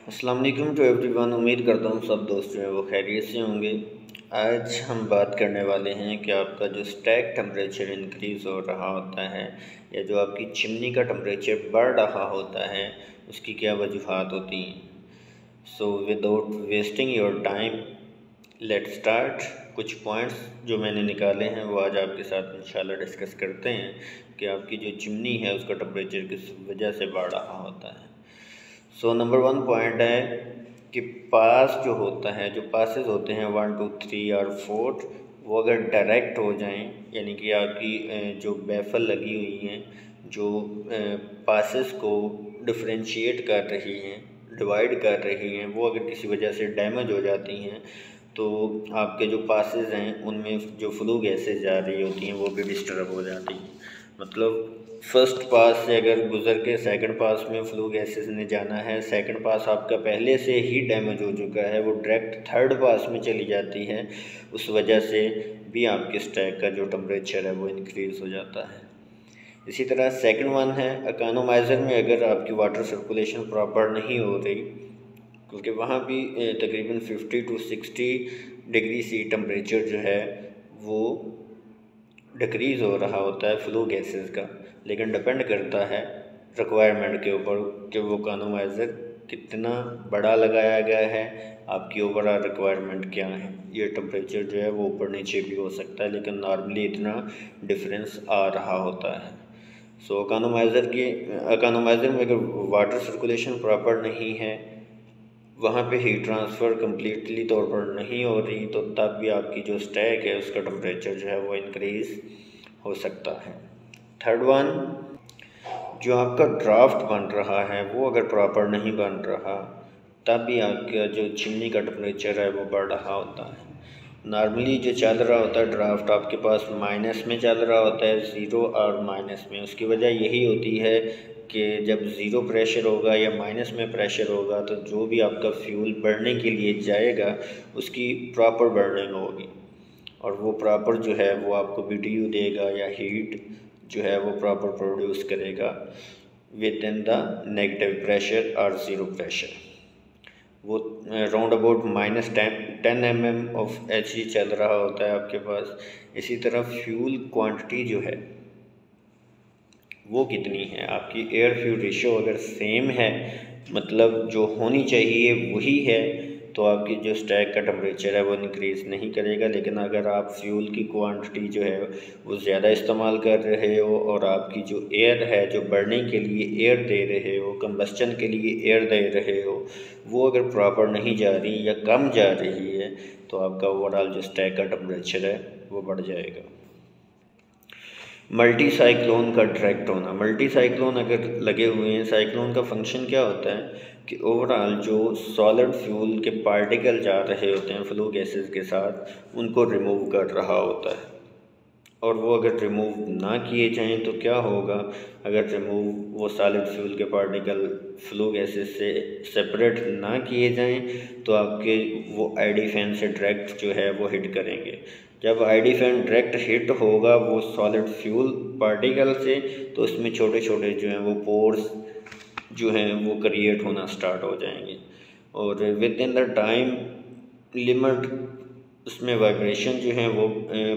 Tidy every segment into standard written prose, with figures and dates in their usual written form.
अस्सलाम वालेकुम to everyone. उम्मीद करता हूँ सब दोस्त जो हैं वो खैरियत से होंगे। आज हम बात करने वाले हैं कि आपका जो स्टैक टेम्परेचर इंक्रीज़ हो रहा होता है या जो आपकी चिमनी का टेम्परेचर बढ़ रहा होता है उसकी क्या वजूहात होती हैं। So without wasting your time let start. कुछ पॉइंट्स जो मैंने निकाले हैं वो आज आपके साथ इंशाल्लाह डिस्कस करते हैं कि आपकी जो चिमनी है उसका टेम्परेचर किस वजह से बढ़ रहा होता है। सो नंबर 1 पॉइंट है कि पास जो होता है, जो पासेस होते हैं 1 2 3 और 4, वो अगर डायरेक्ट हो जाएं, यानी कि आपकी जो बैफल लगी हुई हैं जो पासेस को डिफरेंशिएट कर रही हैं, डिवाइड कर रही हैं, वो अगर किसी वजह से डैमेज हो जाती हैं तो आपके जो पासेस हैं उनमें जो फ्लू गैसेस जा रही होती हैं वो भी डिस्टर्ब हो जाती हैं। मतलब फर्स्ट पास से अगर गुज़र के सेकंड पास में फ्लू गैसेस ने जाना है, सेकंड पास आपका पहले से ही डैमेज हो चुका है, वो डायरेक्ट थर्ड पास में चली जाती है, उस वजह से भी आपके स्टैक का जो टेम्परेचर है वो इंक्रीज़ हो जाता है। इसी तरह सेकंड वन है इकोनोमाइज़र में अगर आपकी वाटर सर्कुलेशन प्रॉपर नहीं हो रही, क्योंकि वहाँ भी तकरीबन 50 to 60 डिग्री सी टेम्परेचर जो है वो डिक्रीज़ हो रहा होता है फ्लू गैसेस का, लेकिन डिपेंड करता है रिक्वायरमेंट के ऊपर कि वो इकोनोमाइज़र कितना बड़ा लगाया गया है, आपकी ओवरऑल रिक्वायरमेंट क्या है। ये टेम्परेचर जो है वो ऊपर नीचे भी हो सकता है, लेकिन नॉर्मली इतना डिफरेंस आ रहा होता है। सो इकोनोमाइज़र में अगर वाटर सर्कुलेशन प्रॉपर नहीं है, वहाँ पे हीट ट्रांसफ़र कम्प्लीटली तौर पर नहीं हो रही, तो तब भी आपकी जो स्टैक है उसका टेम्परेचर जो है वो इंक्रीज़ हो सकता है। थर्ड वन, जो आपका ड्राफ्ट बन रहा है वो अगर प्रॉपर नहीं बन रहा, तब भी आपका जो चिमनी का टेम्परेचर है वो बढ़ रहा होता है। नॉर्मली जो चल रहा होता है ड्राफ्ट आपके पास माइनस में चल रहा होता है, ज़ीरो और माइनस में। उसकी वजह यही होती है कि जब ज़ीरो प्रेशर होगा या माइनस में प्रेशर होगा तो जो भी आपका फ्यूल बर्निंग के लिए जाएगा उसकी प्रॉपर बर्निंग होगी, और वो प्रॉपर जो है वो आपको BTU देगा या हीट जो है वो प्रॉपर प्रोड्यूस करेगा with in the negative pressure और ज़ीरो प्रेशर। वो round about -10 mm of He चल रहा होता है आपके पास। इसी तरह फ्यूल क्वांटिटी जो है वो कितनी है, आपकी एयर फ्यूल रेशियो अगर सेम है, मतलब जो होनी चाहिए वही है, तो आपकी जो स्टैक का टेम्परेचर है वो इंक्रीज़ नहीं करेगा। लेकिन अगर आप फ्यूल की क्वांटिटी जो है वो ज़्यादा इस्तेमाल कर रहे हो और आपकी जो एयर है, जो बर्निंग के लिए एयर दे रहे हो, कंबस्चन के लिए एयर दे रहे हो, वो अगर प्रॉपर नहीं जा रही या कम जा रही है, तो आपका ओवरऑल जो स्टैक का टेम्परेचर है वो बढ़ जाएगा। मल्टी साइक्लोन का डायरेक्ट होना, मल्टी साइक्लोन अगर लगे हुए हैं, साइक्लोन का फंक्शन क्या होता है कि ओवरऑल जो सॉलिड फ्यूल के पार्टिकल जा रहे होते हैं फ्लू गैसेस के साथ, उनको रिमूव कर रहा होता है। और वो अगर रिमूव ना किए जाएं तो क्या होगा, अगर रिमूव वो सॉलिड फ्यूल के पार्टिकल फ्लू गैसेस से सेपरेट ना किए जाएं तो आपके वो आईडी फैन से डायरेक्ट जो है वो हिट करेंगे। जब आईडी फैन डायरेक्ट हिट होगा वो सॉलिड फ्यूल पार्टिकल से, तो उसमें छोटे छोटे जो हैं वो पोर्स जो हैं वो क्रिएट होना स्टार्ट हो जाएंगे, और with in the time limit उसमें वाइब्रेशन जो है वो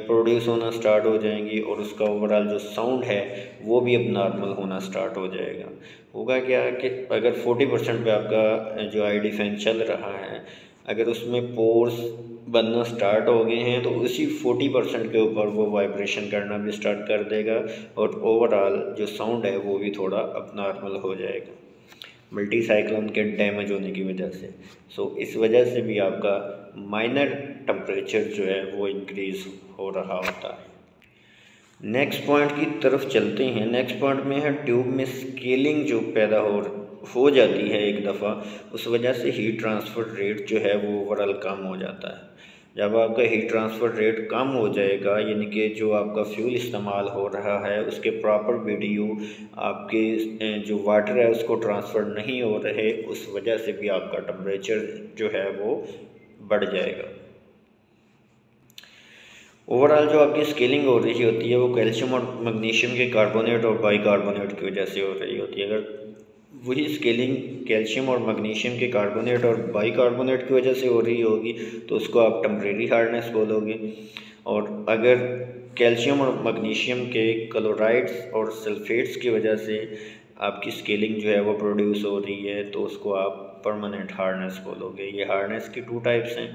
प्रोड्यूस होना स्टार्ट हो जाएंगी, और उसका ओवरऑल जो साउंड है वो भी अब नॉर्मल होना स्टार्ट हो जाएगा। होगा क्या कि अगर 40% पे आपका जो आईडी फैन चल रहा है, अगर उसमें पोर्स बनना स्टार्ट हो गए हैं तो उसी 40% के ऊपर वो वाइब्रेशन करना भी स्टार्ट कर देगा, और ओवरऑल जो साउंड है वो भी थोड़ा अब नॉर्मल हो जाएगा मल्टी साइक्लोन के डैमेज होने की वजह से। सो इस वजह से भी आपका माइनर टेम्परेचर जो है वो इंक्रीज़ हो रहा होता है। नेक्स्ट पॉइंट की तरफ चलते हैं। नेक्स्ट पॉइंट में है ट्यूब में स्केलिंग जो पैदा हो जाती है एक दफ़ा, उस वजह से हीट ट्रांसफ़र रेट जो है वो ओवरऑल कम हो जाता है। जब आपका हीट ट्रांसफ़र रेट कम हो जाएगा, यानी कि जो आपका फ्यूल इस्तेमाल हो रहा है उसके प्रॉपर BTU आपके जो वाटर है उसको ट्रांसफ़र नहीं हो रहे, उस वजह से भी आपका टेम्परेचर जो है वो बढ़ जाएगा। ओवरऑल जो आपकी स्केलिंग हो रही होती है वो कैल्शियम और मैग्नीशियम के कार्बोनेट और बाइकार्बोनेट की वजह से हो रही होती है। अगर वही स्केलिंग कैल्शियम और मैग्नीशियम के कार्बोनेट और बाइकार्बोनेट की वजह से हो रही होगी तो उसको आप टेम्परेरी हार्डनेस बोलोगे। और अगर कैल्शियम और मैग्नीशियम के क्लोराइड्स और सल्फेट्स की वजह से आपकी स्केलिंग जो है वो प्रोड्यूस हो रही है तो उसको आप परमानेंट हार्डनेस बोलोगे। ये हार्डनेस की 2 टाइप्स हैं।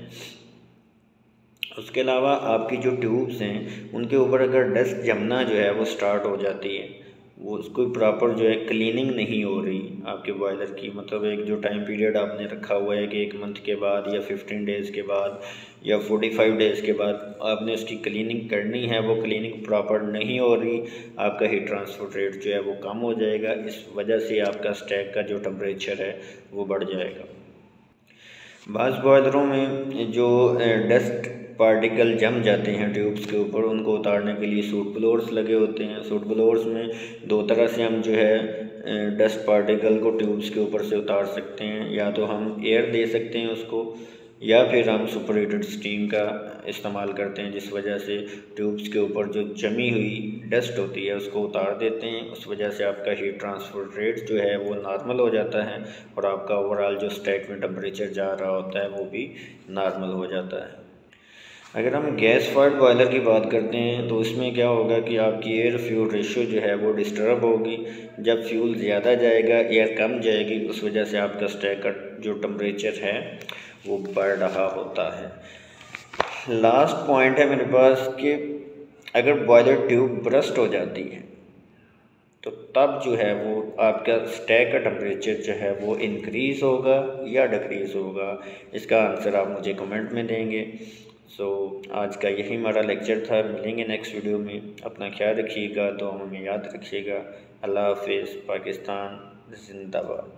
उसके अलावा आपकी जो ट्यूब्स हैं उनके ऊपर अगर डस्ट जमना जो है वो स्टार्ट हो जाती है, वो उसको प्रॉपर जो है क्लीनिंग नहीं हो रही आपके बॉयलर की, मतलब एक जो टाइम पीरियड आपने रखा हुआ है कि 1 मंथ के बाद या 15 डेज़ के बाद या 45 डेज़ के बाद आपने उसकी क्लीनिंग करनी है, वो क्लीनिंग प्रॉपर नहीं हो रही, आपका हीट ट्रांसफर रेट जो है वो कम हो जाएगा। इस वजह से आपका स्टैक का जो टेम्परेचर है वो बढ़ जाएगा। बाज़ बॉयलरों में जो डस्ट पार्टिकल जम जाते हैं ट्यूब्स के ऊपर, उनको उतारने के लिए सूट ब्लोअर्स लगे होते हैं। सूट ब्लोअर्स में 2 तरह से हम जो है डस्ट पार्टिकल को ट्यूब्स के ऊपर से उतार सकते हैं, या तो हम एयर दे सकते हैं उसको, या फिर हम सुपर हीटेड स्टीम का इस्तेमाल करते हैं, जिस वजह से ट्यूब्स के ऊपर जो जमी हुई डस्ट होती है उसको उतार देते हैं। उस वजह से आपका हीट ट्रांसफ़र रेट जो है वो नॉर्मल हो जाता है और आपका ओवरऑल जो स्टैक में टेम्परेचर जा रहा होता है वो भी नॉर्मल हो जाता है। अगर हम गैस फायर्ड बॉयलर की बात करते हैं तो इसमें क्या होगा कि आपकी एयर फ्यूल रेशियो जो है वो डिस्टर्ब होगी। जब फ्यूल ज़्यादा जाएगा, एयर कम जाएगी, उस वजह से आपका स्टैक का जो टेम्परेचर है वो बढ़ रहा होता है। लास्ट पॉइंट है मेरे पास कि अगर बॉयलर ट्यूब ब्रस्ट हो जाती है तो तब जो है वो आपका स्टैक का टेम्परेचर जो है वो इंक्रीज़ होगा या डिक्रीज़ होगा। इसका आंसर आप मुझे कमेंट में देंगे। आज का यही हमारा लेक्चर था। मिलेंगे नेक्स्ट वीडियो में। अपना ख्याल रखिएगा, तो हमें याद रखिएगा। अल्लाह हाफिज़। पाकिस्तान जिंदाबाद।